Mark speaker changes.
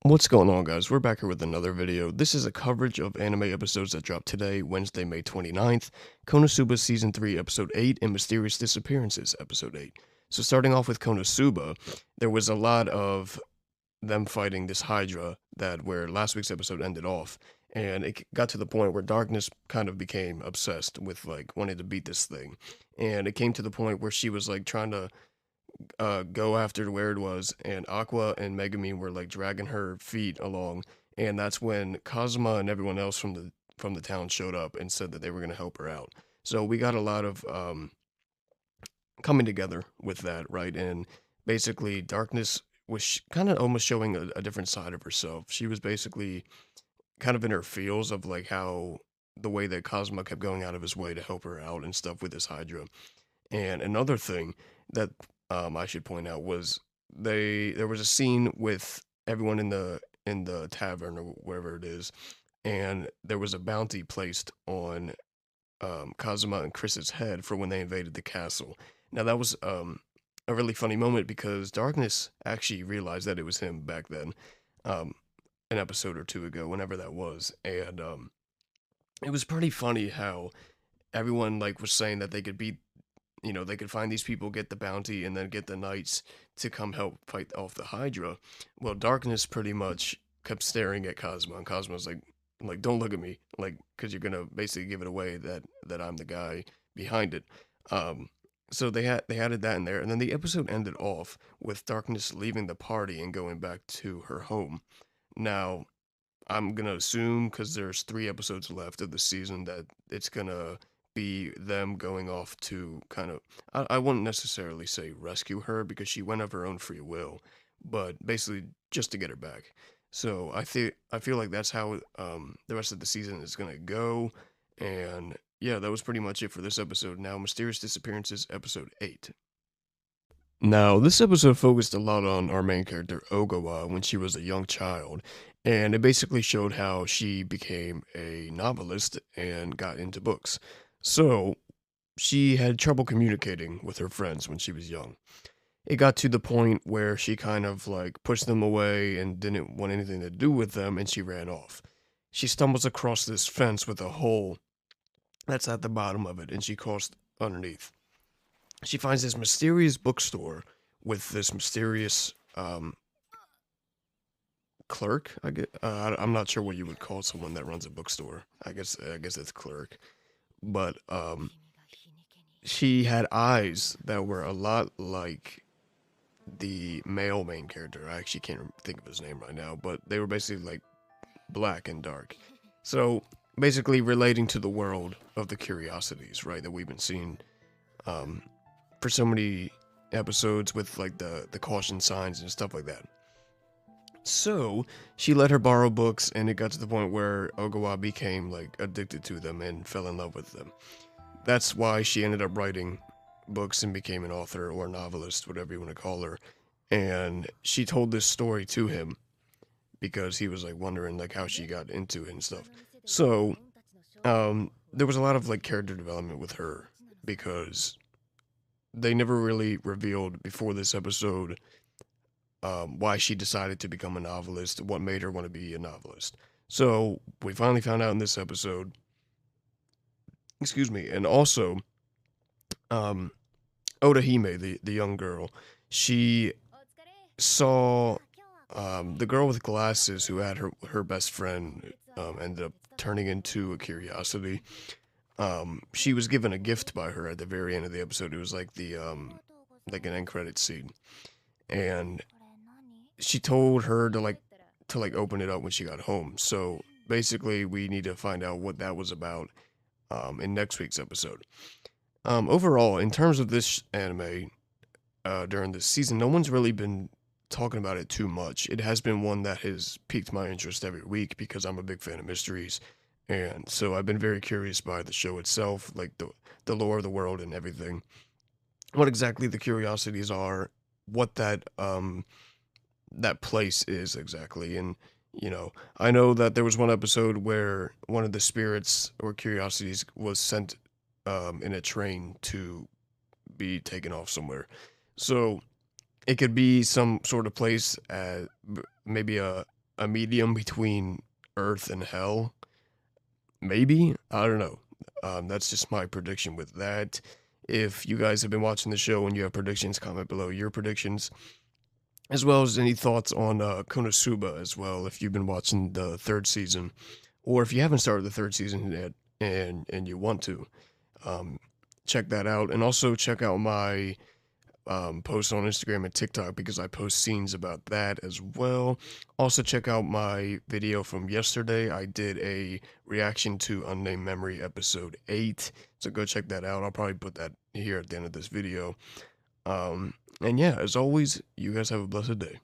Speaker 1: What's going on, guys? We're back here with another video. This is a coverage of anime episodes that dropped today, Wednesday, May 29th, Konosuba Season 3, Episode 8, and Mysterious Disappearances, Episode 8. So starting off with Konosuba, there was a lot of them fighting this Hydra where last week's episode ended off, and it got to the point where Darkness kind of became obsessed with, like, wanting to beat this thing. And it came to the point where she was, like, trying to go after where it was, and Aqua and Megumin were like dragging her feet along, and that's when Kazuma and everyone else from the town showed up and said that they were going to help her out. So we got a lot of coming together with that, right? And basically, Darkness was kind of almost showing a different side of herself. She was basically kind of in her feels of like how the way that Kazuma kept going out of his way to help her out and stuff with this Hydra. And another thing that I should point out was there was a scene with everyone in the tavern or wherever it is, and there was a bounty placed on Kazuma and Chris's head for when they invaded the castle. Now that was a really funny moment because Darkness actually realized that it was him back then, um, an episode or two ago, whenever that was, and it was pretty funny how everyone like was saying that they could beat, they could find these people, get the bounty, and then get the knights to come help fight off the Hydra. Well, Darkness pretty much kept staring at Cosmo, and Cosmo's like, don't look at me, like, because you're gonna basically give it away that I'm the guy behind it. Um, so they added that in there, and then the episode ended off with Darkness leaving the party and going back to her home. Now, I'm gonna assume because there's 3 episodes left of the season that it's gonna be them going off to kind of I wouldn't necessarily say rescue her because she went of her own free will, but basically just to get her back. So I feel like that's how the rest of the season is gonna go, and yeah, that was pretty much it for this episode. Now, Mysterious Disappearances, episode 8. Now, this episode focused a lot on our main character, Ogawa, when she was a young child, and it basically showed how she became a novelist and got into books. So, she had trouble communicating with her friends when she was young. It got to the point where she kind of like pushed them away and didn't want anything to do with them, and she ran off. She stumbles across this fence with a hole that's at the bottom of it, and she crossed underneath. She finds this mysterious bookstore with this mysterious clerk. I'm not sure what you would call someone that runs a bookstore. I guess it's clerk. But she had eyes that were a lot like the male main character. I actually can't think of his name right now, but they were basically like black and dark. So basically relating to the world of the curiosities, right, that we've been seeing um, for so many episodes with like the caution signs and stuff like that. So she let her borrow books, and it got to the point where Ogawa became like addicted to them and fell in love with them. That's why she ended up writing books and became an author or novelist, whatever you want to call her. And she told this story to him because he was like wondering like how she got into it and stuff. So there was a lot of like character development with her because they never really revealed before this episode why she decided to become a novelist, what made her want to be a novelist. So we finally found out in this episode. Excuse me, and also, um, Odahime, the young girl, she saw the girl with glasses who had her best friend ended up turning into a curiosity. She was given a gift by her at the very end of the episode. It was like the like an end credit scene, and she told her to like open it up when she got home. So basically, we need to find out what that was about in next week's episode. Overall, in terms of this anime, during this season, no one's really been talking about it too much. It has been one that has piqued my interest every week because I'm a big fan of mysteries, and so I've been very curious by the show itself, like the lore of the world and everything. What exactly the curiosities are, what that place is exactly, and I know that there was one episode where one of the spirits or curiosities was sent in a train to be taken off somewhere. So it could be some sort of place, maybe a medium between Earth and Hell. Maybe? I don't know. That's just my prediction with that. If you guys have been watching the show and you have predictions, comment below your predictions, as well as any thoughts on Konosuba as well, if you've been watching the third season, or if you haven't started the third season yet and you want to, um, check that out. And also check out my post on Instagram and TikTok because I post scenes about that as well. Also, check out my video from yesterday. I did a reaction to Unnamed Memory episode 8, so go check that out. I'll probably put that here at the end of this video. And yeah, as always, you guys have a blessed day.